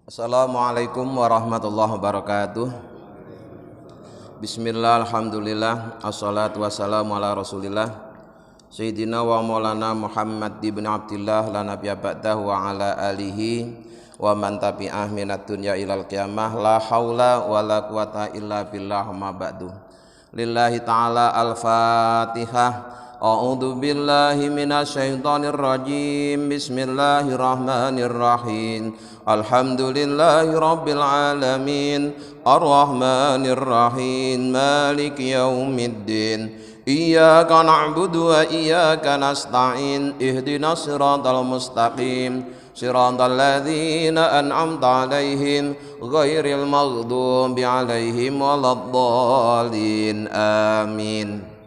Assalamualaikum warahmatullahi wabarakatuh. Bismillah, alhamdulillah, assalatu wassalamu ala rasulillah Sayyidina wa maulana Muhammad ibn Abdillah la nabiyya ba'dahu wa ala alihi wa man tabi'ah minad dunya ilal qiyamah. La haula wa la quwata illa billah ma ba'du. Lillahi ta'ala al-fatihah. A'udzu billahi minasyaitonir rajim. Bismillahirrahmanirrahim. Alhamdulillahi rabbil alamin. Arrahmanir rahim. Maliki yaumiddin. Iyyaka na'budu wa iyyaka nasta'in. Ihdinas siratal mustaqim. Siratal ladzina an'amta 'alaihim ghairil maghdubi 'alaihim waladdallin. Amin.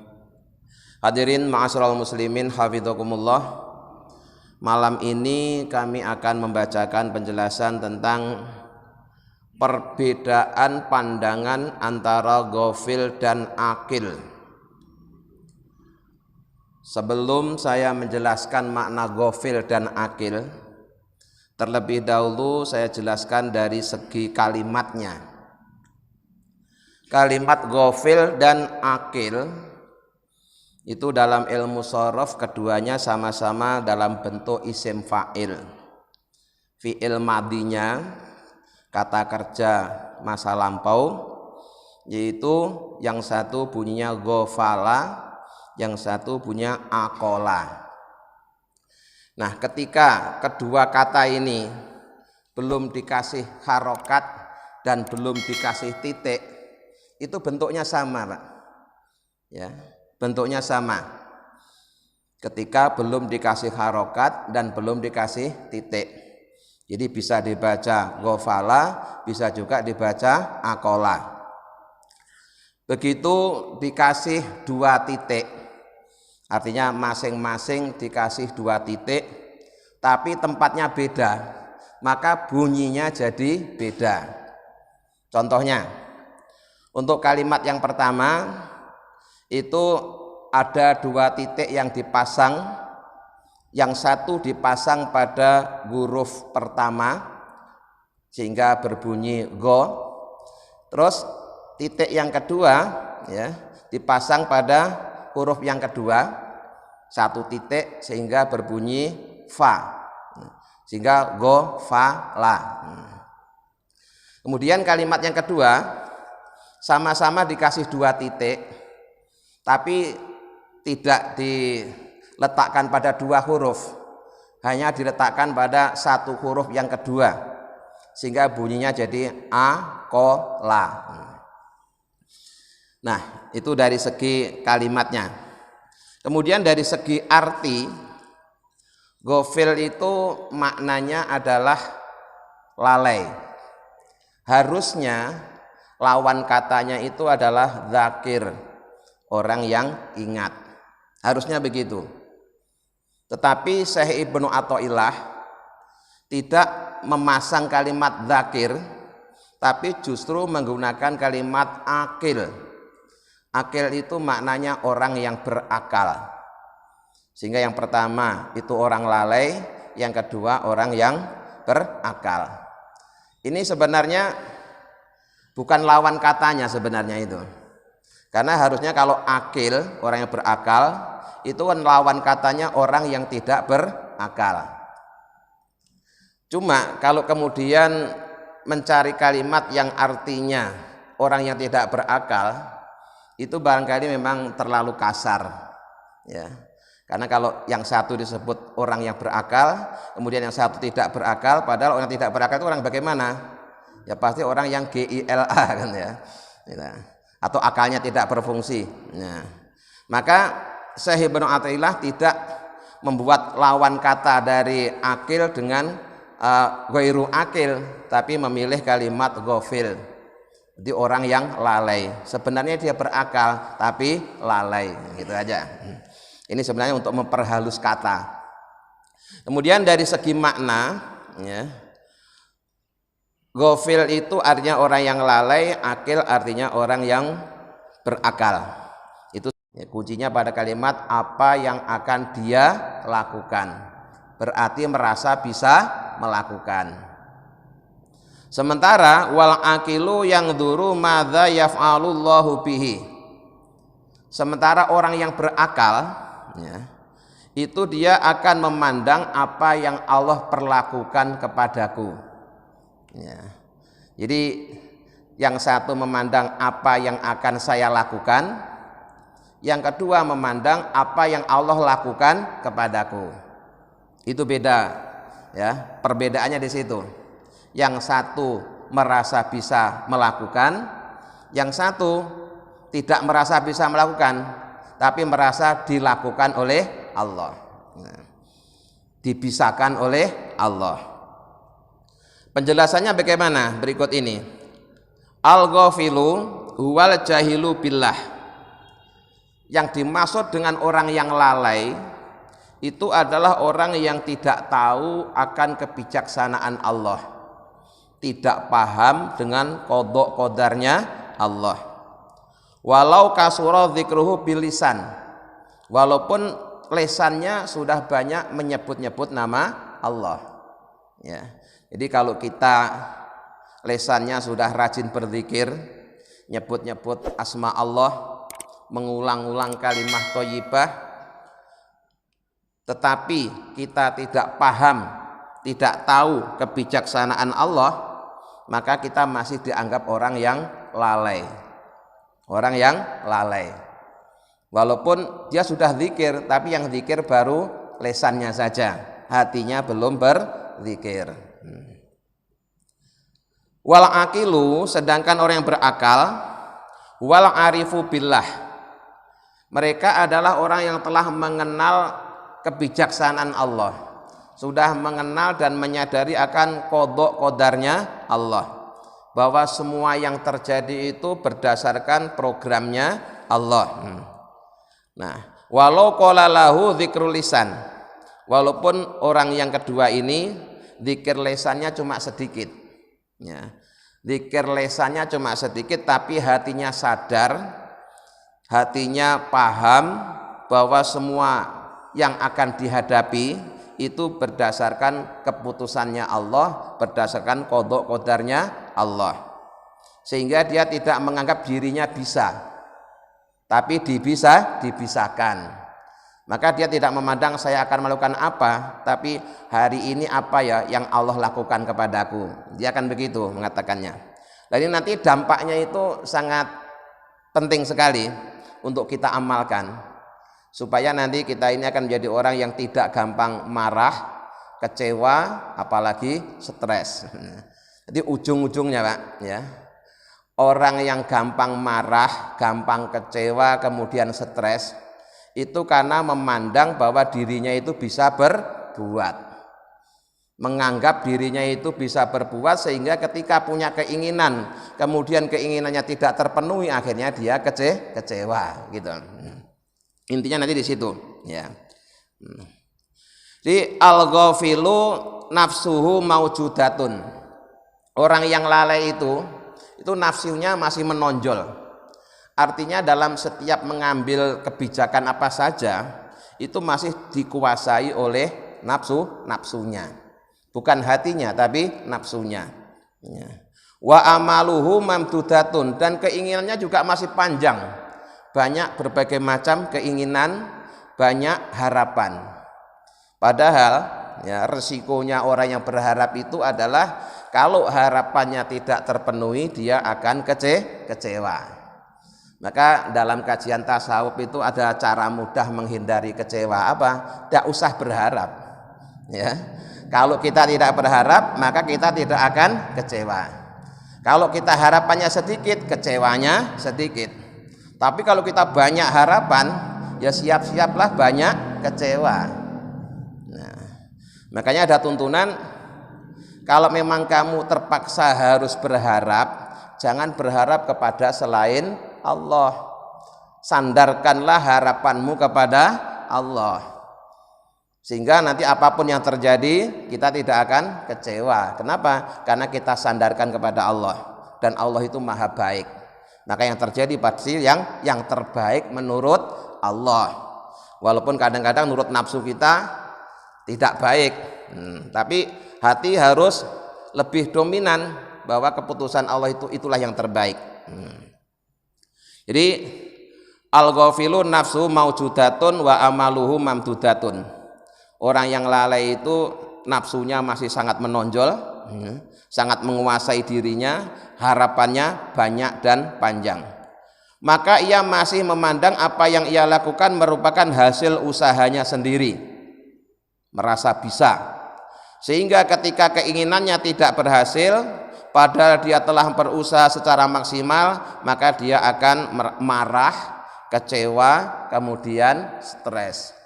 Hadirin ma'asyiral muslimin hafidhakumullah. Malam ini kami akan membacakan penjelasan tentang perbedaan pandangan antara ghafil dan akil. Sebelum saya menjelaskan makna ghafil dan akil, terlebih dahulu saya jelaskan dari segi kalimatnya. Kalimat ghafil dan akil itu dalam ilmu shorof keduanya sama-sama dalam bentuk isim fa'il. Fi'il madinya kata kerja masa lampau, yaitu yang satu bunyinya ghafala, yang satu bunyinya akola. Nah, ketika kedua kata ini belum dikasih harokat dan belum dikasih titik, itu bentuknya sama, Pak. Ya, bentuknya sama. Ketika belum dikasih harokat dan belum dikasih titik, jadi bisa dibaca ghafala, bisa juga dibaca akola. Begitu dikasih dua titik, artinya masing-masing dikasih dua titik, tapi tempatnya beda, maka bunyinya jadi beda. Contohnya, untuk kalimat yang pertama itu ada dua titik yang dipasang, yang satu dipasang pada huruf pertama sehingga berbunyi go, terus titik yang kedua ya dipasang pada huruf yang kedua, satu titik sehingga berbunyi fa, sehingga go fa la. Kemudian kalimat yang kedua sama-sama dikasih dua titik, tapi tidak diletakkan pada dua huruf, hanya diletakkan pada satu huruf yang kedua, sehingga bunyinya jadi akola. Nah, itu dari segi kalimatnya. Kemudian dari segi arti, ghafil itu maknanya adalah lalai. Harusnya lawan katanya itu adalah dzakir, orang yang ingat. Harusnya begitu. Tetapi Syekh Ibnu Athaillah tidak memasang kalimat dzakir, tapi justru menggunakan kalimat akil. Akil itu maknanya orang yang berakal. Sehingga yang pertama itu orang lalai, yang kedua orang yang berakal. Ini sebenarnya bukan lawan katanya sebenarnya itu. Karena harusnya kalau akil, orang yang berakal, itu kan lawan katanya orang yang tidak berakal. Cuma kalau kemudian mencari kalimat yang artinya orang yang tidak berakal, itu barangkali memang terlalu kasar. Ya. Karena kalau yang satu disebut orang yang berakal, kemudian yang satu tidak berakal, padahal orang yang tidak berakal itu orang bagaimana? Ya pasti orang yang GILA kan ya. Atau akalnya tidak berfungsi. Nah, maka Syekh Ibnu Athaillah tidak membuat lawan kata dari akil dengan ghairu akil, tapi memilih kalimat ghafil. Jadi orang yang lalai. Sebenarnya dia berakal tapi lalai, gitu aja. Ini sebenarnya untuk memperhalus kata. Kemudian dari segi makna, ya, ghafil itu artinya orang yang lalai, akil artinya orang yang berakal. Itu ya, kuncinya pada kalimat apa yang akan dia lakukan. Berarti merasa bisa melakukan. Sementara wal aqilu yang duru madza yaf'alullahu bihi. Sementara orang yang berakal, ya, itu dia akan memandang apa yang Allah perlakukan kepadaku. Ya. Jadi yang satu memandang apa yang akan saya lakukan, yang kedua memandang apa yang Allah lakukan kepadaku. Itu beda, ya. Perbedaannya di situ. Yang satu merasa bisa melakukan, yang satu tidak merasa bisa melakukan, tapi merasa dilakukan oleh Allah, dibisahkan oleh Allah. Penjelasannya bagaimana? Berikut ini. Al-ghafilu huwal jahilu billah. Yang dimaksud dengan orang yang lalai itu adalah orang yang tidak tahu akan kebijaksanaan Allah, tidak paham dengan qada qadarnya Allah. Walau kasura dzikruhu bilisan, walaupun lesannya sudah banyak menyebut-nyebut nama Allah, ya. Jadi kalau kita lesannya sudah rajin berzikir, nyebut-nyebut asma Allah, mengulang-ulang kalimat thayyibah, tetapi kita tidak paham, tidak tahu kebijaksanaan Allah, maka kita masih dianggap orang yang lalai. Orang yang lalai. Walaupun dia sudah zikir, tapi yang zikir baru lesannya saja, hatinya belum berzikir. Wal aqilu, sedangkan orang yang berakal, wal arifu billah, mereka adalah orang yang telah mengenal kebijaksanaan Allah, sudah mengenal dan menyadari akan qada qadarnya Allah, bahwa semua yang terjadi itu berdasarkan programnya Allah. Nah, walau qala lahu dzikrul lisan, walaupun orang yang kedua ini zikir lesannya cuma sedikit, ya, zikir lesannya cuma sedikit, tapi hatinya sadar, hatinya paham bahwa semua yang akan dihadapi itu berdasarkan keputusannya Allah, berdasarkan qada qadarnya Allah, sehingga dia tidak menganggap dirinya bisa, tapi dibisahkan. Maka dia tidak memandang saya akan melakukan apa, tapi hari ini apa ya yang Allah lakukan kepadaku. Dia akan begitu mengatakannya. Dan ini nanti dampaknya itu sangat penting sekali untuk kita amalkan, supaya nanti kita ini akan menjadi orang yang tidak gampang marah, kecewa, apalagi stres. Jadi ujung-ujungnya Pak, ya, orang yang gampang marah, gampang kecewa, kemudian stres, itu karena memandang bahwa dirinya itu bisa berbuat, menganggap dirinya itu bisa berbuat, sehingga ketika punya keinginan, kemudian keinginannya tidak terpenuhi, akhirnya dia kecewa gitu. Intinya nanti di situ, ya. Di al-ghafilu nafsuhu maujudatun. Orang yang lalai itu nafsunya masih menonjol. Artinya dalam setiap mengambil kebijakan apa saja itu masih dikuasai oleh nafsunya. Bukan hatinya tapi nafsunya. Ya. Wa amaluhu mamdudatun, dan keinginannya juga masih panjang. Banyak berbagai macam keinginan, banyak harapan. Padahal ya, resikonya orang yang berharap itu adalah kalau harapannya tidak terpenuhi, dia akan kecewa. Maka dalam kajian tasawuf itu ada cara mudah menghindari kecewa, apa? Tidak usah berharap. Ya. Kalau kita tidak berharap, maka kita tidak akan kecewa. Kalau kita harapannya sedikit, kecewanya sedikit. Tapi kalau kita banyak harapan, ya siap-siaplah banyak kecewa. Nah, makanya ada tuntunan, kalau memang kamu terpaksa harus berharap, jangan berharap kepada selain Allah. Sandarkanlah harapanmu kepada Allah, sehingga nanti apapun yang terjadi kita tidak akan kecewa. Kenapa? Karena kita sandarkan kepada Allah, dan Allah itu maha baik. Maka yang terjadi pasti yang terbaik menurut Allah. Walaupun kadang-kadang menurut nafsu kita tidak baik, tapi hati harus lebih dominan. bahwa keputusan Allah itulah yang terbaik. Jadi al-ghafilu nafsu maujudatun wa amaluhu mamdudatun. Orang yang lalai itu nafsunya masih sangat menonjol, sangat menguasai dirinya, harapannya banyak dan panjang. Maka ia masih memandang apa yang ia lakukan merupakan hasil usahanya sendiri, merasa bisa. Sehingga ketika keinginannya tidak berhasil, padahal dia telah berusaha secara maksimal, maka dia akan marah, kecewa, kemudian stres.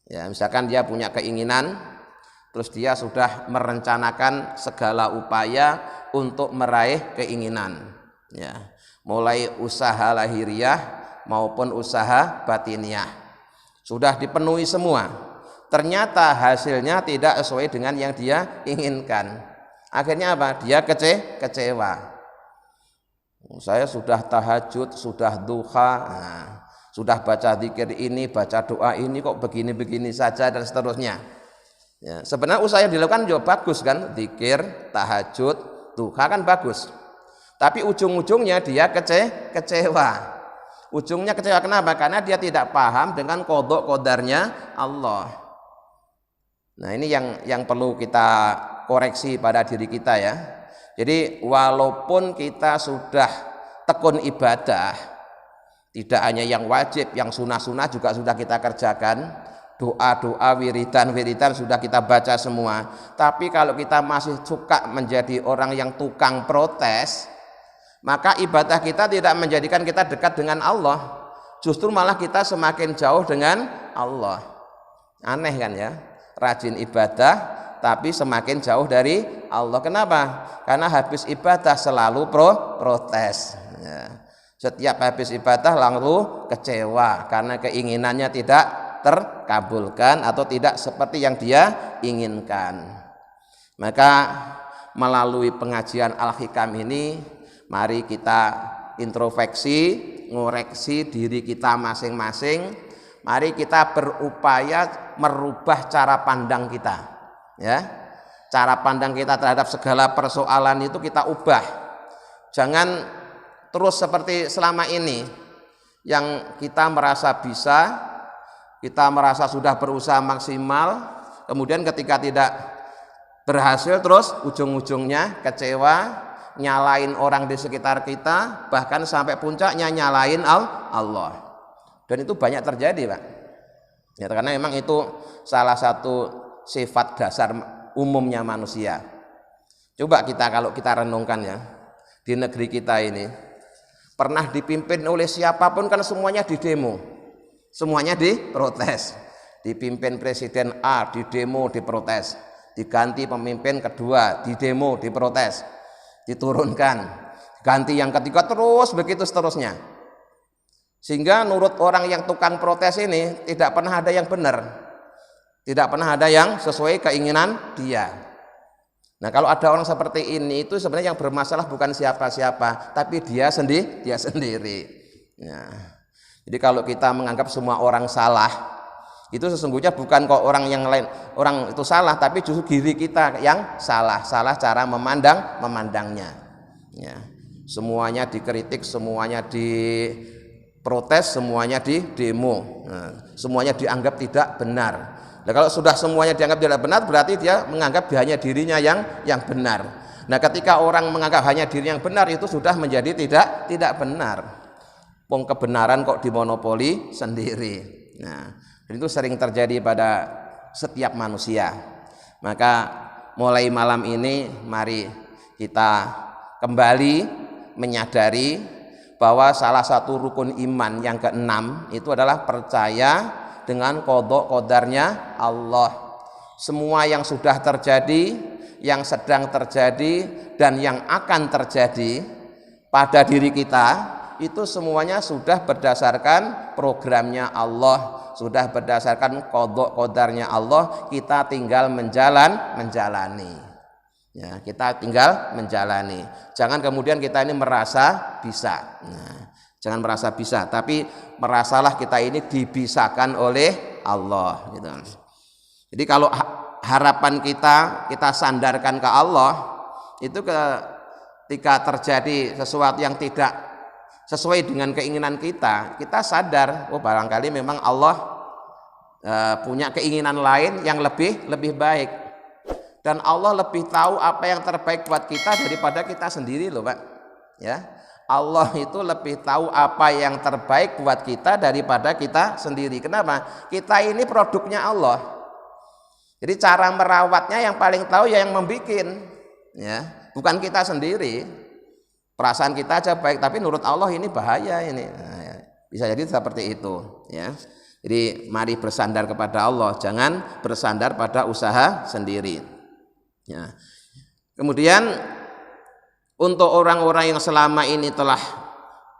Ya, misalkan dia punya keinginan, terus dia sudah merencanakan segala upaya untuk meraih keinginan. Ya, mulai usaha lahiriah maupun usaha batiniah sudah dipenuhi semua. Ternyata hasilnya tidak sesuai dengan yang dia inginkan. Akhirnya apa? Dia kecewa. Saya sudah tahajud, sudah duha, sudah baca zikir ini, baca doa ini, kok begini-begini saja dan seterusnya. Ya, sebenarnya usaha yang dilakukan juga bagus kan, zikir, tahajud, duha kan bagus. Tapi ujung-ujungnya dia kecewa. Ujungnya kecewa kenapa? Karena dia tidak paham dengan qada qadarnya Allah. Nah, ini yang perlu kita koreksi pada diri kita ya. Jadi walaupun kita sudah tekun ibadah, tidak hanya yang wajib, yang sunnah-sunnah juga sudah kita kerjakan, doa-doa, wiridan sudah kita baca semua. Tapi kalau kita masih suka menjadi orang yang tukang protes, maka ibadah kita tidak menjadikan kita dekat dengan Allah. Justru malah kita semakin jauh dengan Allah. Aneh kan ya? Rajin ibadah tapi semakin jauh dari Allah. Kenapa? Karena habis ibadah selalu protes. Ya. Setiap habis ibadah langsung kecewa karena keinginannya tidak terkabulkan atau tidak seperti yang dia inginkan. Maka melalui pengajian Al-Hikam ini, mari kita introspeksi, ngoreksi diri kita masing-masing. Mari kita berupaya merubah cara pandang kita. Ya, cara pandang kita terhadap segala persoalan itu kita ubah. Jangan terus seperti selama ini yang kita merasa bisa, kita merasa sudah berusaha maksimal, kemudian ketika tidak berhasil terus ujung-ujungnya kecewa, nyalain orang di sekitar kita, bahkan sampai puncaknya nyalain Allah. Dan itu banyak terjadi, Pak. Ya, karena memang itu salah satu sifat dasar umumnya manusia. Coba kalau kita renungkan ya, di negeri kita ini pernah dipimpin oleh siapapun kan semuanya didemo, semuanya diprotes. Dipimpin presiden A, didemo, diprotes. Diganti pemimpin kedua, didemo, diprotes. Diturunkan, ganti yang ketiga, terus begitu seterusnya. Sehingga menurut orang yang tukang protes ini tidak pernah ada yang benar. Tidak pernah ada yang sesuai keinginan dia. Nah, kalau ada orang seperti ini itu sebenarnya yang bermasalah bukan siapa-siapa, tapi dia sendiri. Nah, jadi kalau kita menganggap semua orang salah, itu sesungguhnya bukan kok orang yang lain, orang itu salah, tapi justru diri kita yang salah cara memandangnya. Ya, semuanya dikritik, semuanya diprotes, semuanya didemo, semuanya dianggap tidak benar. Nah, kalau sudah semuanya dianggap tidak benar, berarti dia menganggap hanya dirinya yang benar. Nah, ketika orang menganggap hanya dirinya yang benar, itu sudah menjadi tidak benar. Wong kebenaran kok dimonopoli sendiri. Nah, dan itu sering terjadi pada setiap manusia. Maka mulai malam ini mari kita kembali menyadari bahwa salah satu rukun iman yang keenam itu adalah percaya dengan qada qadarnya Allah. Semua yang sudah terjadi, yang sedang terjadi, dan yang akan terjadi pada diri kita itu semuanya sudah berdasarkan programnya Allah, sudah berdasarkan qada qadarnya Allah. Kita tinggal menjalani. Ya, kita tinggal menjalani. Jangan kemudian kita ini merasa bisa. Nah, jangan merasa bisa, tapi merasalah kita ini dibisakan oleh Allah gitu. Jadi kalau harapan kita sandarkan ke Allah, itu ketika terjadi sesuatu yang tidak sesuai dengan keinginan kita, kita sadar, oh barangkali memang Allah punya keinginan lain yang lebih baik. Dan Allah lebih tahu apa yang terbaik buat kita daripada kita sendiri loh Pak. Ya, Allah itu lebih tahu apa yang terbaik buat kita daripada kita sendiri. Kenapa? Kita ini produknya Allah. Jadi cara merawatnya yang paling tahu ya yang membikin, ya, bukan kita sendiri. Perasaan kita aja baik, tapi menurut Allah ini bahaya ini. Nah, ya. Bisa jadi seperti itu, ya. Jadi mari bersandar kepada Allah, jangan bersandar pada usaha sendiri. Ya. Kemudian untuk orang-orang yang selama ini telah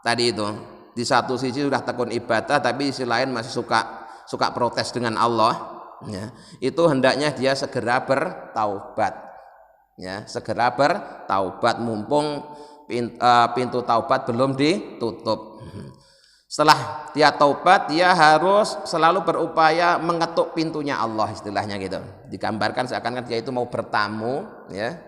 tadi itu di satu sisi sudah tekun ibadah, tapi di sisi lain masih suka protes dengan Allah. Ya, itu hendaknya dia segera bertaubat, ya, segera bertaubat mumpung pintu taubat belum ditutup. Setelah dia taubat, dia harus selalu berupaya mengetuk pintunya Allah, istilahnya gitu. Digambarkan seakan-akan dia itu mau bertamu, ya,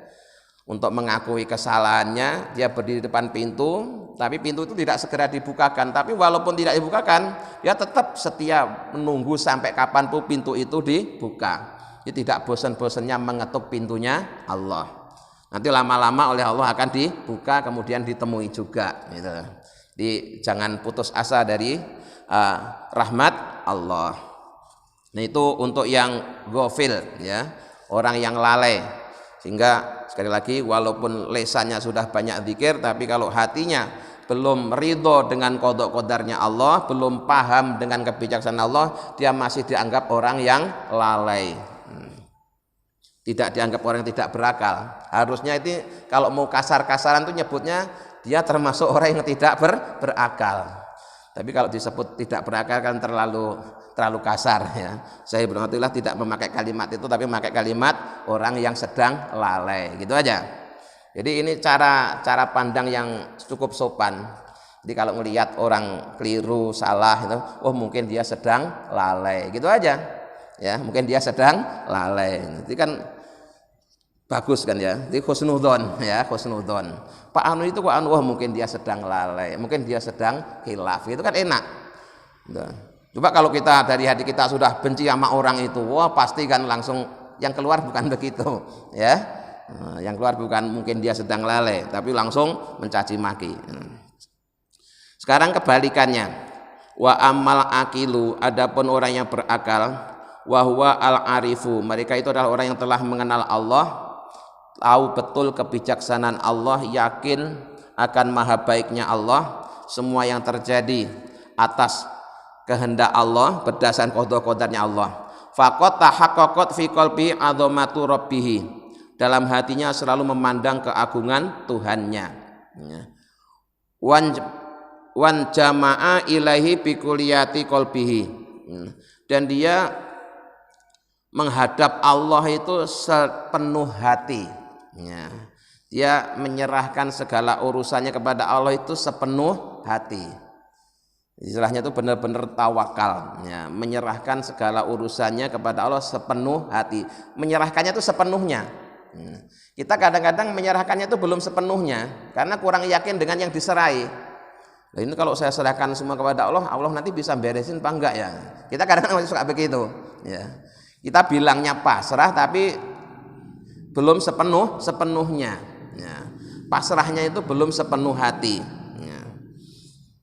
untuk mengakui kesalahannya. Dia berdiri di depan pintu, tapi pintu itu tidak segera dibukakan. Tapi walaupun tidak dibukakan, dia tetap setia menunggu sampai kapanpun pintu itu dibuka. Dia tidak bosan-bosannya mengetuk pintunya Allah. Nanti lama-lama oleh Allah akan dibuka, kemudian ditemui juga. Gitu. Jadi jangan putus asa dari rahmat Allah. Nah itu untuk yang ghafil, ya, orang yang lalai. Sehingga sekali lagi walaupun lesannya sudah banyak zikir, tapi kalau hatinya belum ridho dengan qada qadarnya Allah, belum paham dengan kebijaksanaan Allah, dia masih dianggap orang yang lalai. Tidak dianggap orang yang tidak berakal. Harusnya itu kalau mau kasar-kasaran itu nyebutnya dia termasuk orang yang tidak berakal. Tapi kalau disebut tidak berakal kan terlalu kasar, ya. Saya beralhamdulillah tidak memakai kalimat itu, tapi memakai kalimat orang yang sedang lalai, gitu aja. Jadi ini cara pandang yang cukup sopan. Jadi kalau melihat orang keliru, salah itu, oh mungkin dia sedang lalai, gitu aja. Ya, mungkin dia sedang lalai. Itu kan bagus kan ya. Jadi husnudzon, ya, husnudzon. Pak Anu itu kok anu, wah mungkin dia sedang lalai, mungkin dia sedang khilaf. Itu kan enak. Nah, coba kalau kita dari hati kita sudah benci sama orang itu, wah pasti kan langsung yang keluar bukan begitu, ya. Nah, yang keluar bukan mungkin dia sedang lalai, tapi langsung mencaci maki. Sekarang kebalikannya, wa amal akilu, adapun orang yang berakal, wa huwa al arifu, mereka itu adalah orang yang telah mengenal Allah, tahu betul kebijaksanaan Allah, yakin akan maha baiknya Allah, semua yang terjadi atas kehendak Allah berdasarkan qada qadarnya Allah. Faqat tahaqqaqat fi qalbi azamatu rabbih, dalam hatinya selalu memandang keagungan Tuhannya. Wan jama'a ilaihi bi kulliyati qalbihi, dan dia menghadap Allah itu sepenuh hati. Ya. Dia menyerahkan segala urusannya kepada Allah itu sepenuh hati. Istilahnya itu benar-benar tawakal, ya, menyerahkan segala urusannya kepada Allah sepenuh hati. Menyerahkannya itu sepenuhnya. Kita kadang-kadang menyerahkannya itu belum sepenuhnya karena kurang yakin dengan yang diserahi. Nah, ini kalau saya serahkan semua kepada Allah, Allah nanti bisa beresin apa enggak ya? Kita kadang-kadang masih suka begitu, ya. Kita bilangnya pasrah tapi belum sepenuhnya, ya. Pasrahnya itu belum sepenuh hati, ya.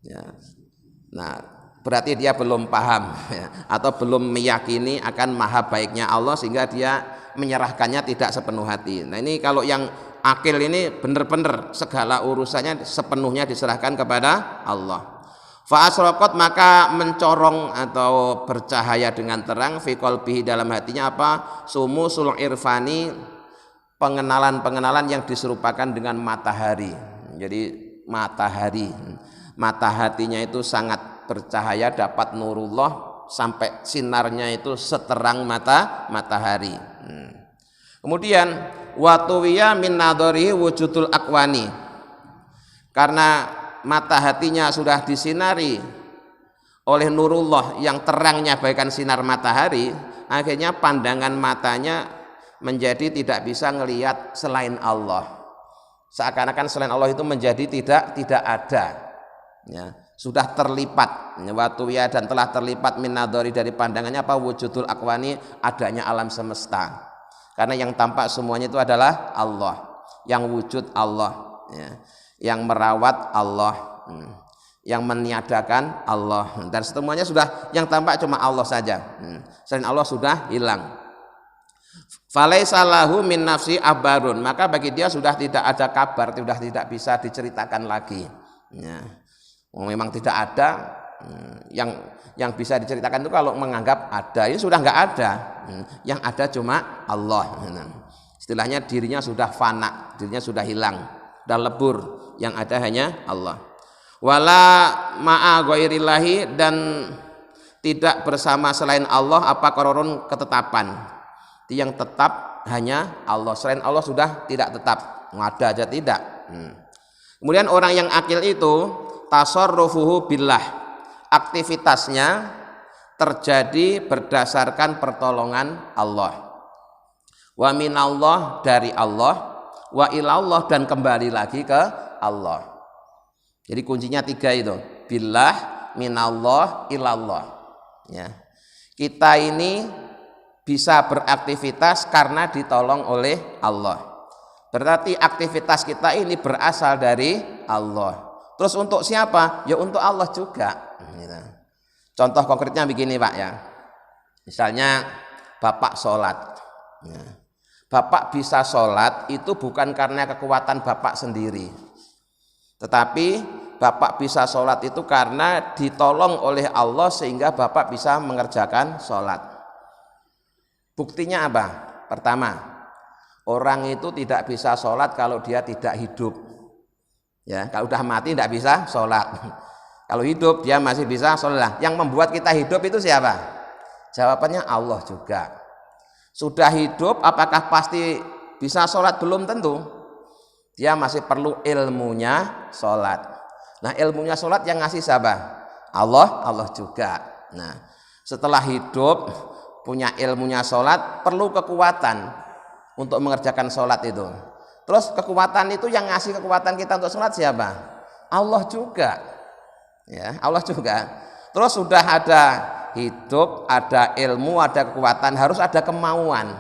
Ya. Nah, berarti dia belum paham, ya, atau belum meyakini akan maha baiknya Allah sehingga dia menyerahkannya tidak sepenuh hati. Nah ini kalau yang akil ini benar-benar segala urusannya sepenuhnya diserahkan kepada Allah. Fa asraqat, maka mencorong atau bercahaya dengan terang fi qalbihi, dalam hatinya apa? Sumusul irfani, pengenalan-pengenalan yang diserupakan dengan matahari. Jadi mata hatinya itu sangat bercahaya, dapat nurullah sampai sinarnya itu seterang matahari. Kemudian watuwiya min nadhari wujudul akwani, karena mata hatinya sudah disinari oleh nurullah yang terangnya bagaikan sinar matahari, akhirnya pandangan matanya menjadi tidak bisa ngelihat selain Allah. seakan-akan selain Allah itu menjadi tidak ada, ya, sudah terlipat, watuya dan telah terlipat minadori dari pandangannya apa wujudul akwani, adanya alam semesta. Karena yang tampak semuanya itu adalah Allah, yang wujud Allah, ya, yang merawat Allah, yang meniadakan Allah, dan semuanya sudah yang tampak cuma Allah saja. Selain Allah sudah hilang. Falaisa lahu min nafsi abarun, maka bagi dia sudah tidak ada kabar, sudah tidak bisa diceritakan lagi. Ya. Memang tidak ada, yang bisa diceritakan itu kalau menganggap ada, ini sudah nggak ada. Yang ada cuma Allah. Istilahnya dirinya sudah fana, dirinya sudah hilang, dan lebur. Yang ada hanya Allah. Wala ma'a ghairillahi, dan tidak bersama selain Allah apa kororun ketetapan. Yang tetap hanya Allah, selain Allah sudah tidak tetap, ada aja tidak. Kemudian orang yang akil itu tasarrufuhu billah, aktivitasnya terjadi berdasarkan pertolongan Allah. Wa minallah, dari Allah, wa ilallah, dan kembali lagi ke Allah. Jadi kuncinya 3 itu, billah, minallah, ilallah. Ya. Kita ini bisa beraktivitas karena ditolong oleh Allah. Berarti aktivitas kita ini berasal dari Allah. Terus untuk siapa? Ya untuk Allah juga. Contoh konkretnya begini Pak ya. Misalnya Bapak sholat. Bapak bisa sholat itu bukan karena kekuatan Bapak sendiri. Tetapi Bapak bisa sholat itu karena ditolong oleh Allah sehingga Bapak bisa mengerjakan sholat. Buktinya apa? Pertama, orang itu tidak bisa sholat kalau dia tidak hidup. Ya, kalau udah mati tidak bisa sholat. Kalau hidup dia masih bisa sholat. Yang membuat kita hidup itu siapa? Jawabannya Allah juga. Sudah hidup, apakah pasti bisa sholat? Belum tentu. Dia masih perlu ilmunya sholat. Nah, ilmunya sholat yang ngasih siapa? Allah juga. Nah, setelah hidup punya ilmunya sholat, perlu kekuatan untuk mengerjakan sholat itu. Terus kekuatan itu yang ngasih kekuatan kita untuk sholat siapa? Allah juga. Ya, Allah juga. Terus sudah ada hidup, ada ilmu, ada kekuatan, harus ada kemauan.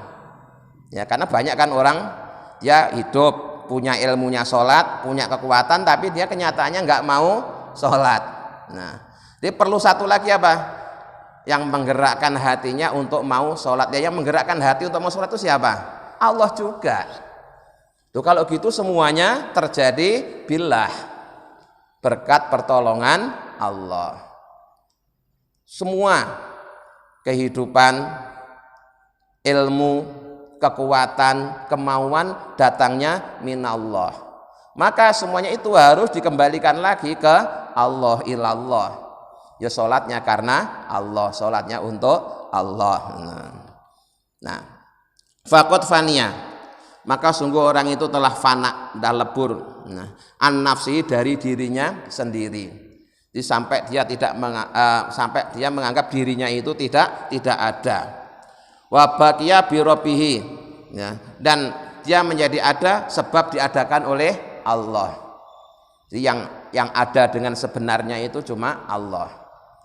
Ya, karena banyak kan orang dia hidup, punya ilmunya sholat, punya kekuatan, tapi dia kenyataannya nggak mau sholat. Nah, dia perlu satu lagi apa? Yang menggerakkan hatinya untuk mau sholat. Ya, yang menggerakkan hati untuk mau sholat itu siapa? Allah juga. Tuh, kalau gitu semuanya terjadi billah, berkat pertolongan Allah. Semua kehidupan, ilmu, kekuatan, kemauan datangnya minallah. Maka semuanya itu harus dikembalikan lagi ke Allah, ilallah. Ya sholatnya karena Allah, sholatnya untuk Allah. Nah, faqad faniya, maka sungguh orang itu telah fana dan lebur. An nafsi, dari dirinya sendiri. Jadi sampai sampai dia menganggap dirinya itu tidak ada. Wa baqiya bi rabbihi, ya, dan dia menjadi ada sebab diadakan oleh Allah. Jadi yang ada dengan sebenarnya itu cuma Allah.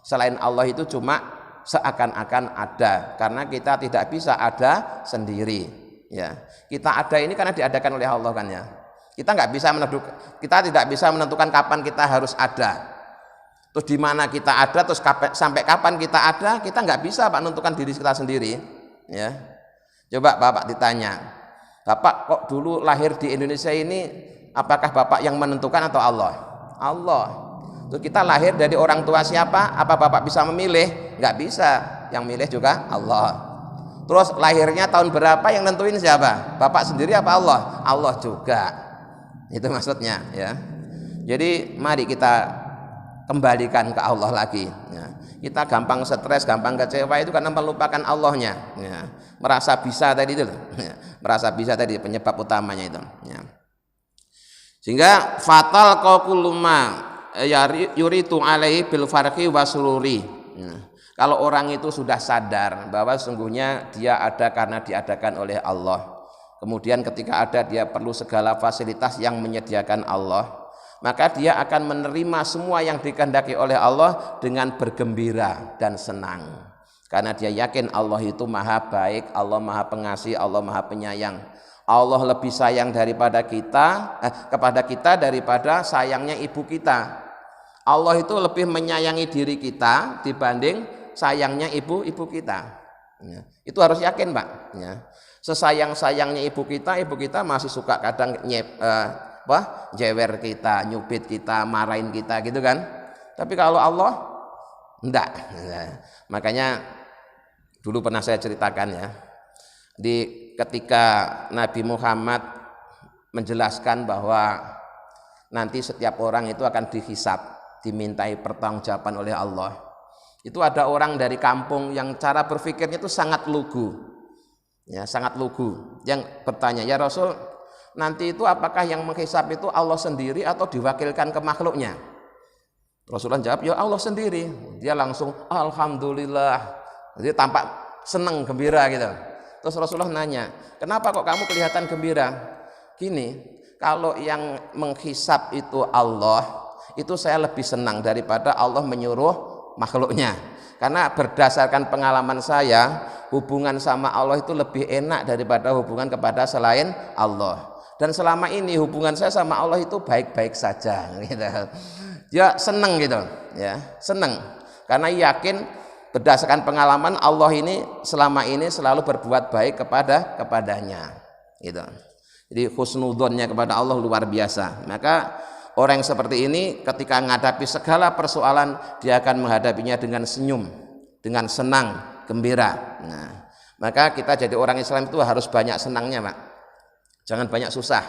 Selain Allah itu cuma seakan-akan ada, karena kita tidak bisa ada sendiri. Ya, kita ada ini karena diadakan oleh Allah kan ya. Kita tidak bisa menentukan kapan kita harus ada. Terus di mana kita ada, terus sampai kapan kita ada, kita nggak bisa Pak menentukan diri kita sendiri. Ya, coba Bapak ditanya, Bapak kok dulu lahir di Indonesia ini, apakah Bapak yang menentukan atau Allah? Allah. Terus kita lahir dari orang tua siapa? Apa Bapak bisa memilih? Nggak bisa. Yang milih juga Allah. Terus lahirnya tahun berapa yang nentuin siapa? Bapak sendiri apa Allah? Allah juga. Itu maksudnya ya. Jadi mari kita kembalikan ke Allah lagi. Ya. Kita gampang stres, gampang kecewa itu karena melupakan Allahnya. Ya. Merasa bisa tadi itu, ya. Merasa bisa tadi penyebab utamanya itu. Ya. Sehingga fatal qauluma yuritu alaihi bil farqi wasururi. Kalau orang itu sudah sadar bahwa sesungguhnya dia ada karena diadakan oleh Allah, kemudian ketika ada dia perlu segala fasilitas yang menyediakan Allah, maka dia akan menerima semua yang dikehendaki oleh Allah dengan bergembira dan senang, karena dia yakin Allah itu maha baik, Allah maha pengasih, Allah maha penyayang. Allah lebih sayang daripada kepada kita daripada sayangnya ibu kita. Allah itu lebih menyayangi diri kita dibanding sayangnya ibu kita. Ya, itu harus yakin, Pak. Ya. Sesayang-sayangnya ibu kita masih suka kadang jewer kita, nyubit kita, marahin kita gitu kan. Tapi kalau Allah enggak. Ya. Makanya dulu pernah saya ceritakan ya, ketika Nabi Muhammad menjelaskan bahwa nanti setiap orang itu akan dihisab, dimintai pertanggungjawaban oleh Allah. Itu ada orang dari kampung yang cara berpikirnya itu sangat lugu. Ya, sangat lugu. Yang bertanya, "Ya Rasul, nanti itu apakah yang menghisab itu Allah sendiri atau diwakilkan ke makhluknya?" Rasulullah jawab, "Ya Allah sendiri." Dia langsung alhamdulillah. Jadi tampak senang, gembira gitu. Terus Rasulullah nanya, "Kenapa kok kamu kelihatan gembira?" Gini, kalau yang menghisab itu Allah, itu saya lebih senang daripada Allah menyuruh makhluknya. Karena berdasarkan pengalaman saya, hubungan sama Allah itu lebih enak daripada hubungan kepada selain Allah. Dan selama ini hubungan saya sama Allah itu baik-baik saja gitu. Ya senang gitu, ya, senang. Karena yakin berdasarkan pengalaman Allah ini selama ini selalu berbuat baik kepadanya gitu. Jadi husnudzonnya kepada Allah luar biasa. Maka orang yang seperti ini ketika menghadapi segala persoalan, dia akan menghadapinya dengan senyum, dengan senang, gembira. Nah, maka kita jadi orang Islam itu harus banyak senangnya, Pak. Jangan banyak susah.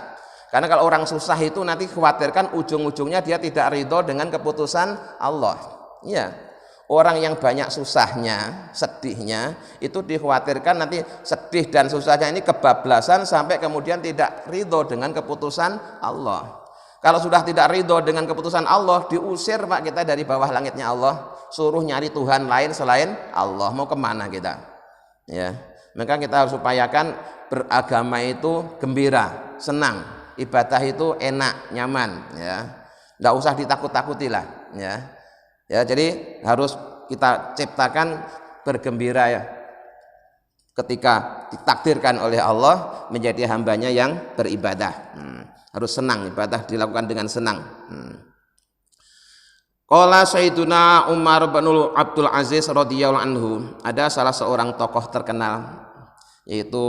Karena kalau orang susah itu nanti khawatirkan ujung-ujungnya dia tidak ridho dengan keputusan Allah. Iya. Orang yang banyak susahnya, sedihnya, itu dikhawatirkan nanti sedih dan susahnya ini kebablasan sampai kemudian tidak ridho dengan keputusan Allah. Kalau sudah tidak ridho dengan keputusan Allah, diusir, Pak, kita dari bawah langitnya Allah, suruh nyari Tuhan lain selain Allah. Mau kemana kita? Ya, maka kita harus upayakan beragama itu gembira, senang, ibadah itu enak, nyaman. Ya, nggak usah ditakut-takuti lah. Ya, jadi harus kita ciptakan bergembira ya, ketika ditakdirkan oleh Allah menjadi hambanya yang beribadah. Harus senang, ibadah dilakukan dengan senang. Qala Sayyiduna Umar bin Abdul Aziz radhiyallahu anhu, ada salah seorang tokoh terkenal yaitu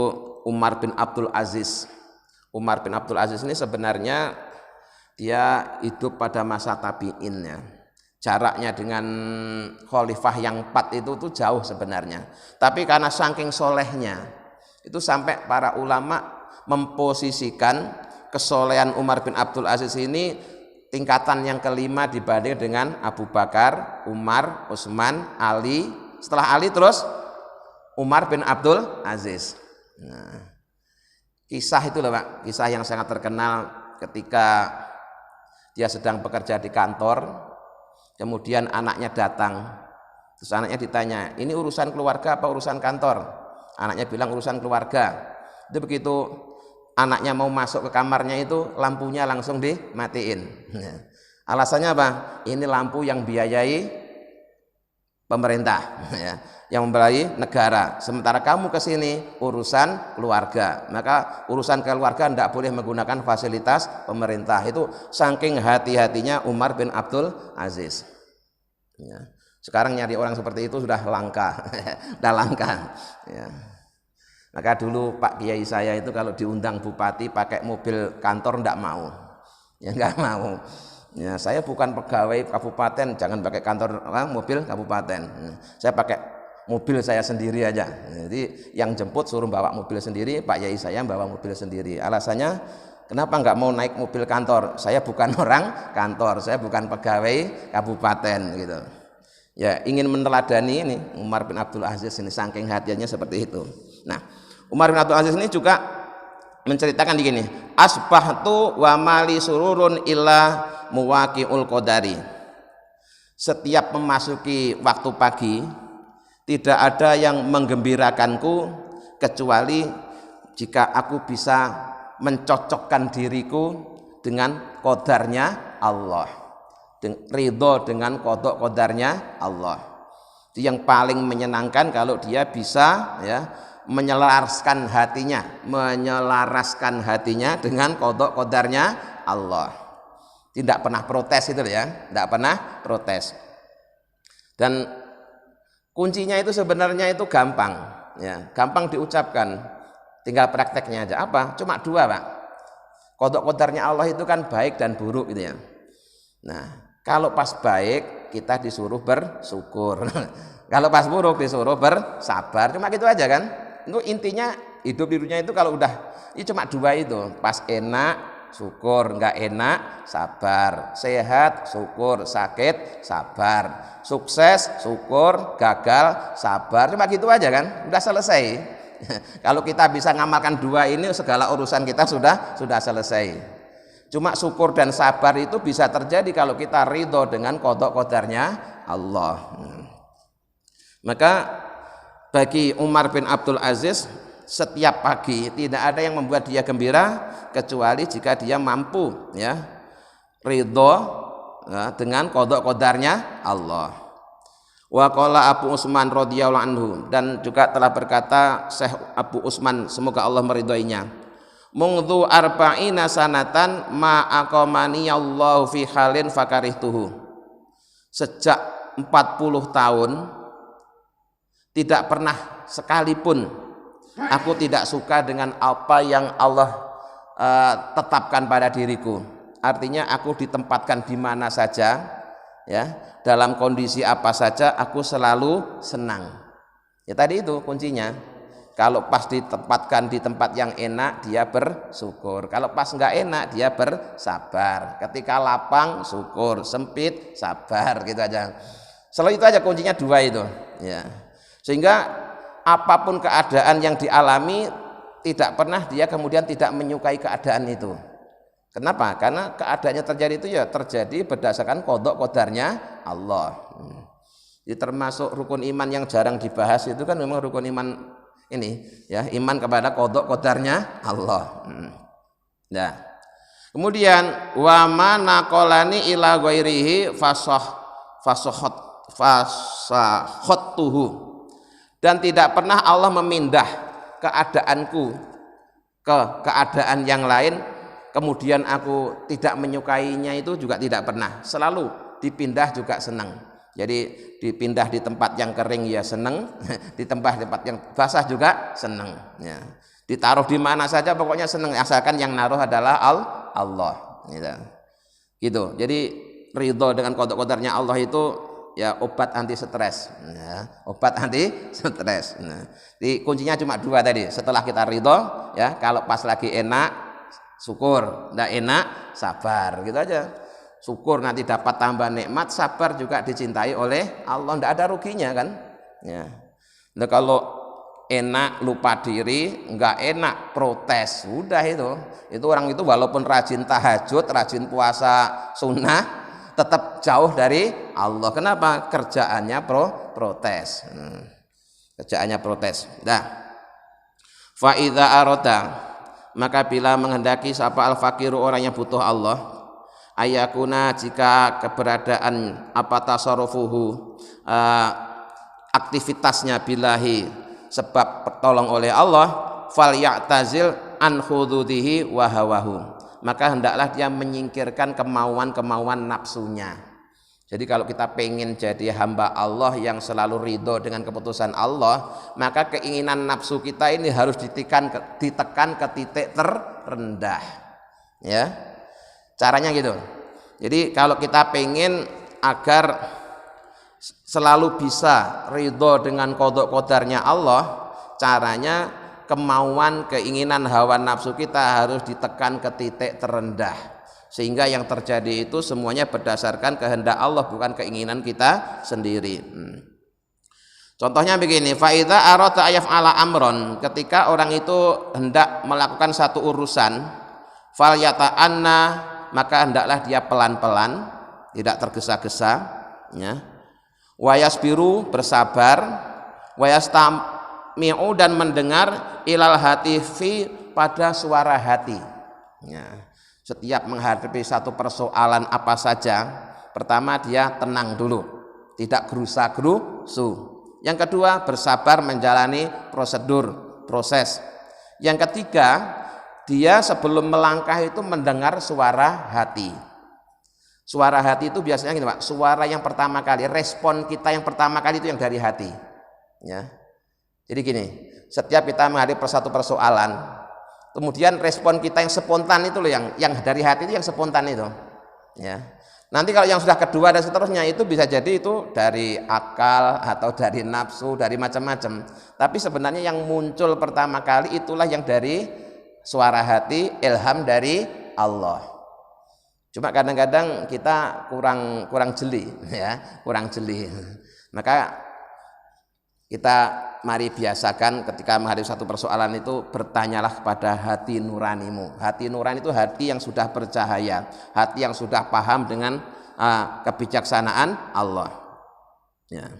Umar bin Abdul Aziz. Umar bin Abdul Aziz ini sebenarnya dia hidup pada masa tabi'in ya. Jaraknya dengan khalifah yang 4 itu tuh jauh sebenarnya. Tapi karena saking solehnya, itu sampai para ulama memposisikan kesolehan Umar bin Abdul Aziz ini tingkatan yang kelima dibanding dengan Abu Bakar, Umar, Utsman, Ali. Setelah Ali terus Umar bin Abdul Aziz. Nah, kisah itu loh, Pak, kisah yang sangat terkenal ketika dia sedang bekerja di kantor. Kemudian anaknya datang, terus anaknya ditanya, "Ini urusan keluarga apa urusan kantor?" Anaknya bilang urusan keluarga. Itu begitu anaknya mau masuk ke kamarnya itu lampunya langsung dimatiin. Alasannya apa? Ini lampu yang biayai pemerintah, yang membiayai negara. Sementara kamu ke sini urusan keluarga, maka urusan keluarga tidak boleh menggunakan fasilitas pemerintah. Itu saking hati-hatinya Umar bin Abdul Aziz. Ya. Sekarang nyari orang seperti itu sudah langka, sudah langka. Ya. Maka dulu Pak Kiai saya itu kalau diundang bupati pakai mobil kantor tidak mau, ya nggak mau. Ya, saya bukan pegawai kabupaten, jangan pakai kantor mobil kabupaten. Saya pakai mobil saya sendiri aja. Jadi yang jemput suruh bawa mobil sendiri, Pak Yai saya bawa mobil sendiri. Alasannya kenapa nggak mau naik mobil kantor? Saya bukan orang kantor, saya bukan pegawai kabupaten gitu. Ya, ingin meneladani ini Umar bin Abdul Aziz ini saking hatinya seperti itu. Nah, Umar bin Abdul Aziz ini juga menceritakan begini, asbahtu wa mali sururun illa muwaqi'ul qadari. Setiap memasuki waktu pagi tidak ada yang menggembirakanku kecuali jika aku bisa mencocokkan diriku dengan qadarnya Allah, ridho dengan qada qadarnya Allah. Itu yang paling menyenangkan kalau dia bisa ya menyelaraskan hatinya dengan qada qadarnya Allah. Tidak pernah protes itu ya, tidak pernah protes. Dan kuncinya itu sebenarnya itu gampang ya, gampang diucapkan, tinggal prakteknya aja. Apa? Cuma dua, Pak. Qada qadarnya Allah itu kan baik dan buruk gitu ya. Nah, kalau pas baik kita disuruh bersyukur. Kalau pas buruk disuruh bersabar. Cuma gitu aja kan. Itu intinya hidup di dunia itu kalau udah ini cuma dua itu. Pas enak syukur, enggak enak sabar. Sehat syukur, sakit sabar. Sukses syukur, gagal sabar. Cuma gitu aja kan. Udah selesai. Kalau kita bisa ngamalkan dua ini, segala urusan kita sudah selesai. Cuma syukur dan sabar itu bisa terjadi kalau kita ridho dengan qada qadarnya Allah. Maka bagi Umar bin Abdul Aziz, setiap pagi tidak ada yang membuat dia gembira kecuali jika dia mampu ya ridho ya, dengan qada qadarnya Allah. Wa qala Abu Utsman radhiyallahu anhu, dan juga telah berkata Syekh Abu Utsman semoga Allah meridhoinya, mungdhu arba'ina sanatan ma aqamani Allahu fi halin fakarihtuhu. Sejak 40 tahun tidak pernah sekalipun aku tidak suka dengan apa yang Allah tetapkan pada diriku. Artinya aku ditempatkan di mana saja ya, dalam kondisi apa saja aku selalu senang. Ya tadi itu kuncinya. Kalau pas ditempatkan di tempat yang enak dia bersyukur. Kalau pas enggak enak dia bersabar. Ketika lapang syukur, sempit sabar, gitu aja. Selalu itu aja kuncinya dua itu. Ya. Sehingga apapun keadaan yang dialami tidak pernah dia kemudian tidak menyukai keadaan itu. Kenapa? Karena keadaannya terjadi itu ya terjadi berdasarkan qada qadarnya Allah. Jadi termasuk rukun iman yang jarang dibahas itu kan memang rukun iman ini ya, iman kepada qada qadarnya Allah. Nah, kemudian wa manaqalani ila ghairihi fasakhattuhu, dan tidak pernah Allah memindah keadaanku ke keadaan yang lain kemudian aku tidak menyukainya, itu juga tidak pernah. Selalu dipindah juga senang. Jadi dipindah di tempat yang kering ya senang, di tempat yang basah juga senang ya. Ditaruh di mana saja pokoknya senang, asalkan yang naruh adalah Allah gitu. Jadi ridho dengan qada qadarnya Allah itu ya obat anti stres ya, obat anti stres. Nah, di kuncinya cuma dua tadi. Setelah kita ridho ya, kalau pas lagi enak syukur, tidak enak sabar, gitu aja. Syukur nanti dapat tambah nikmat, sabar juga dicintai oleh Allah, tidak ada ruginya kan ya. Nah, kalau enak lupa diri, enggak enak protes, sudah itu orang itu walaupun rajin tahajud, rajin puasa sunnah, tetap jauh dari Allah. Kenapa? Kerjaannya protes. Kerjaannya protes. Nah, fa idza arada, maka bila menghendaki sapa al-faqiru orang yang butuh Allah, ayakuna jika keberadaan apa tasarrufuhu aktivitasnya billahi sebab pertolong oleh Allah, fal ya'tazil an khududihi wa hawahu, maka hendaklah dia menyingkirkan kemauan-kemauan nafsunya. Jadi kalau kita pengen jadi hamba Allah yang selalu ridho dengan keputusan Allah, maka keinginan nafsu kita ini harus ditekan ke titik terendah. Ya, caranya gitu. Jadi kalau kita pengen agar selalu bisa ridho dengan qada qadarnya Allah, caranya kemauan, keinginan, hawa nafsu kita harus ditekan ke titik terendah. Sehingga yang terjadi itu semuanya berdasarkan kehendak Allah, bukan keinginan kita sendiri. Contohnya begini, fa idza arada ayaf'ala amron, ketika orang itu hendak melakukan satu urusan, fal yata'anna, maka hendaklah dia pelan-pelan, tidak tergesa-gesa ya. Wa yasbiru, bersabar, wa yasma'u dan mendengar ilal hatifi pada suara hati. Ya. Setiap menghadapi satu persoalan apa saja, pertama dia tenang dulu, tidak gerusa-gerusu. Yang kedua, bersabar menjalani proses. Yang ketiga, dia sebelum melangkah itu mendengar suara hati. Suara hati itu biasanya gini Pak, suara yang pertama kali, respon kita yang pertama kali itu yang dari hati. Ya. Jadi gini, setiap kita menghadapi satu persoalan, kemudian respon kita yang spontan itu loh, yang dari hati itu yang spontan itu. Ya. Nanti kalau yang sudah kedua dan seterusnya itu bisa jadi itu dari akal atau dari nafsu, dari macam-macam. Tapi sebenarnya yang muncul pertama kali itulah yang dari suara hati, ilham dari Allah. Cuma kadang-kadang kita kurang jeli, ya, kurang jeli. Maka kita mari biasakan ketika menghadapi satu persoalan itu bertanyalah kepada hati nuranimu. Hati nurani itu hati yang sudah bercahaya, hati yang sudah paham dengan kebijaksanaan Allah. Ya.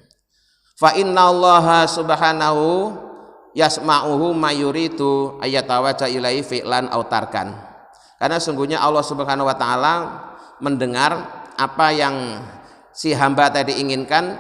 Fa innallaha subhanahu yasma'uhu mayuridu ayatawaja ilaihi fi'lan aw tarkan. Karena sungguhnya Allah Subhanahu wa taala mendengar apa yang si hamba tadi inginkan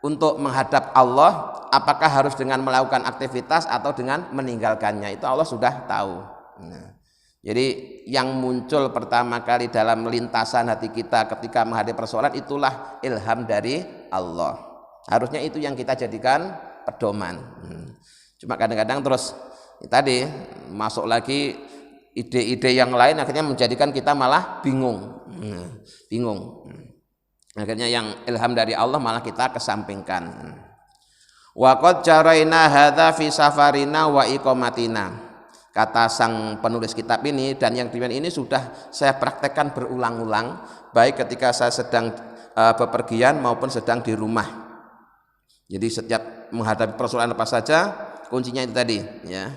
untuk menghadap Allah, apakah harus dengan melakukan aktivitas atau dengan meninggalkannya, itu Allah sudah tahu. Nah, jadi yang muncul pertama kali dalam lintasan hati kita ketika menghadapi persoalan itulah ilham dari Allah. Harusnya itu yang kita jadikan pedoman. Cuma kadang-kadang terus tadi masuk lagi ide-ide yang lain, akhirnya menjadikan kita malah bingung. Akhirnya yang ilham dari Allah malah kita kesampingkan. Wa qad jaraina hadza fi safarina wa iqamatina. Kata sang penulis kitab ini, dan yang demikian ini sudah saya praktekkan berulang-ulang, baik ketika saya sedang bepergian maupun sedang di rumah. Jadi setiap menghadapi persoalan apa saja, kuncinya itu tadi, ya.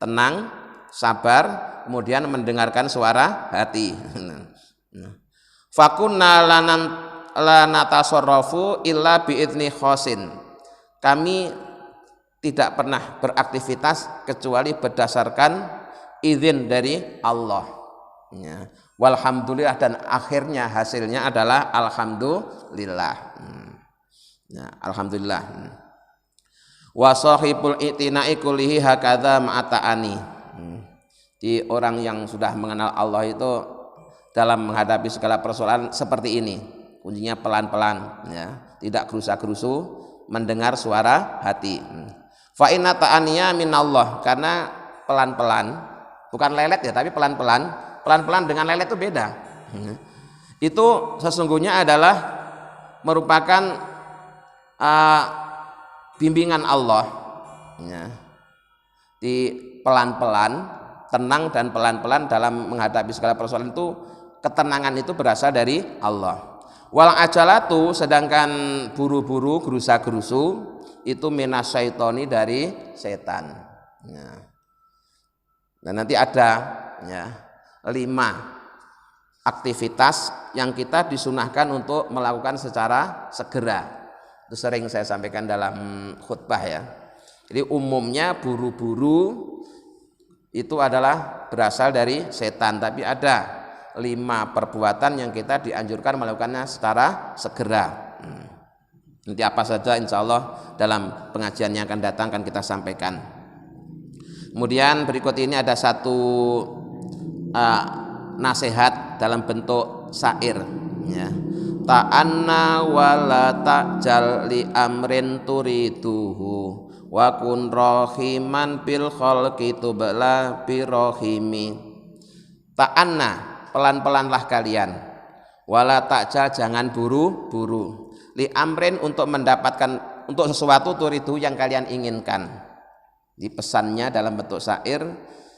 Tenang, sabar, kemudian mendengarkan suara hati. Fakunna la natasarrafu illa biidzni khosin. Kami tidak pernah beraktivitas kecuali berdasarkan izin dari Allah. Ya. Walhamdulillah, dan akhirnya hasilnya adalah alhamdulillah. Ya, alhamdulillah. Wa sahibul i'tina'i kullihi hakadza ma'ata'ani. Di orang yang sudah mengenal Allah itu dalam menghadapi segala persoalan seperti ini. Kuncinya pelan-pelan, ya, tidak gerusa-gerusu, mendengar suara hati. Fa inna ta'aniya minallah, karena pelan-pelan, bukan lelet ya, tapi pelan-pelan. Pelan-pelan dengan lelet itu beda. Itu sesungguhnya adalah merupakan bimbingan Allah. Ya. Di pelan-pelan, tenang dan pelan-pelan dalam menghadapi segala persoalan itu, ketenangan itu berasal dari Allah. Wal ajalatu, sedangkan buru-buru, gerusa-gerusu itu minasyaitoni, dari setan. Ya. Dan nanti ada, ya, 5 aktivitas yang kita disunahkan untuk melakukan secara segera. Itu sering saya sampaikan dalam khutbah, ya. Jadi umumnya buru-buru itu adalah berasal dari setan, tapi ada 5 perbuatan yang kita dianjurkan melakukannya secara segera. Nanti apa saja insya Allah dalam pengajian yang akan datang akan kita sampaikan. Kemudian berikut ini ada satu nasihat dalam bentuk syair, ya. Ta'anna wala ta'jal li amrin turiduhu wa kun rahiman bil khalqi tubla bi rahimi. Ta'anna, pelan-pelanlah kalian, wala ta'jal, jangan buru-buru, li amrin, untuk mendapatkan, untuk sesuatu turidu yang kalian inginkan. Di pesannya dalam bentuk syair,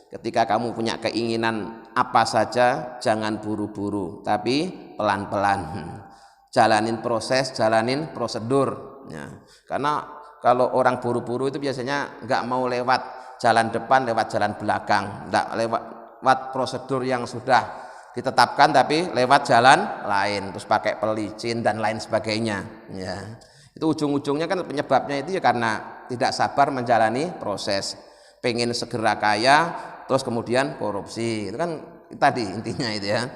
ketika kamu punya keinginan apa saja, jangan buru-buru, tapi pelan-pelan. Jalanin proses, jalanin prosedur, ya. Karena kalau orang buru-buru itu biasanya nggak mau lewat jalan depan, lewat jalan belakang, nggak lewat prosedur yang sudah ditetapkan, tapi lewat jalan lain, terus pakai pelicin dan lain sebagainya, ya. Itu ujung-ujungnya kan penyebabnya itu ya karena tidak sabar menjalani proses, pengen segera kaya terus kemudian korupsi. Itu kan tadi intinya itu ya,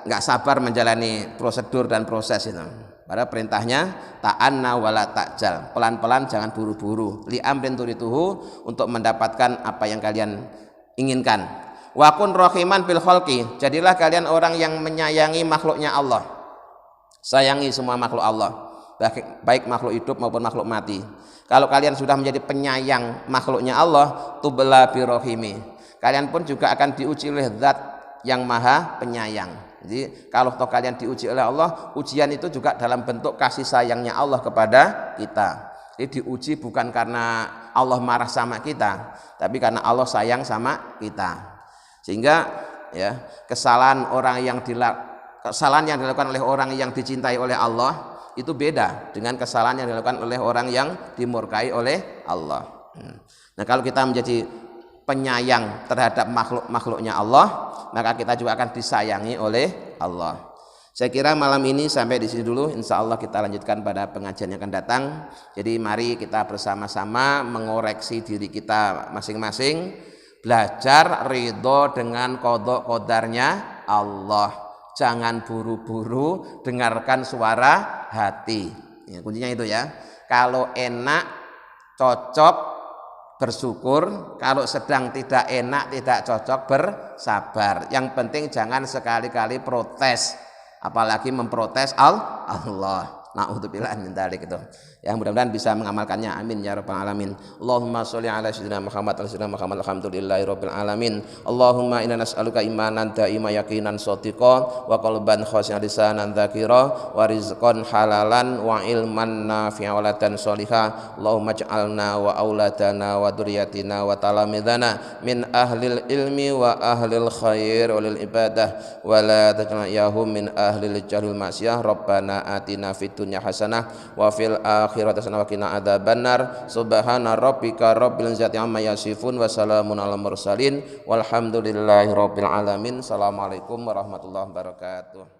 nggak sabar menjalani prosedur dan proses itu. Pada perintahnya ta'anna wala ta'jal, pelan-pelan jangan buru-buru, li amrin turituhu, untuk mendapatkan apa yang kalian inginkan. Wa kun rahiman bil khalqi, jadilah kalian orang yang menyayangi makhluknya Allah. Sayangi semua makhluk Allah, baik makhluk hidup maupun makhluk mati. Kalau kalian sudah menjadi penyayang makhluknya Allah, tubla birrohimi, kalian pun juga akan diuji oleh zat yang maha penyayang. Jadi kalau toh kalian diuji oleh Allah, ujian itu juga dalam bentuk kasih sayangnya Allah kepada kita. Jadi diuji bukan karena Allah marah sama kita, tapi karena Allah sayang sama kita. Sehingga ya, kesalahan yang dilakukan oleh orang yang dicintai oleh Allah itu beda dengan kesalahan yang dilakukan oleh orang yang dimurkai oleh Allah. Nah, kalau kita menjadi penyayang terhadap makhluknya Allah, maka kita juga akan disayangi oleh Allah. Saya kira malam ini sampai di sini dulu. Insya Allah kita lanjutkan pada pengajian yang akan datang. Jadi mari kita bersama-sama mengoreksi diri kita masing-masing, belajar ridho dengan qadha qadarnya Allah. Jangan buru-buru dengarkan suara hati. Ya, kuncinya itu ya. Kalau enak, cocok, bersyukur. Kalau sedang tidak enak, tidak cocok, bersabar. Yang penting jangan sekali-kali protes, apalagi memprotes Allah. Na'udzubillah min dzalik itu. Ya, mudah-mudahan bisa mengamalkannya. Amin ya rabbal alamin. Allahumma sholli ala sayyidina Muhammad wa sayyidina Muhammad alhamdulillahi rabbil alamin. Allahumma inna nas'aluka imanan daima yaqinan shadiqan wa qalban khashi'an lisanan dzakira wa rizqan halalan wa ilman nafi'an wa ladan sholihah. Allahumma ij'alna wa auladana wa dzurriyyatina wa talamidana min ahlil ilmi wa ahlil khair wal ibadah wa la taj'al yahum min ahlil jahlil ma'siyah. Rabbana atina fid dunya hasanah wa fil akhirati hasanah wa qina adzabannar. Subhana rabbika rabbil izzati amma yasifun wa salamun alal mursalin walhamdulillahi rabbil alamin. Assalamualaikum warahmatullahi wabarakatuh.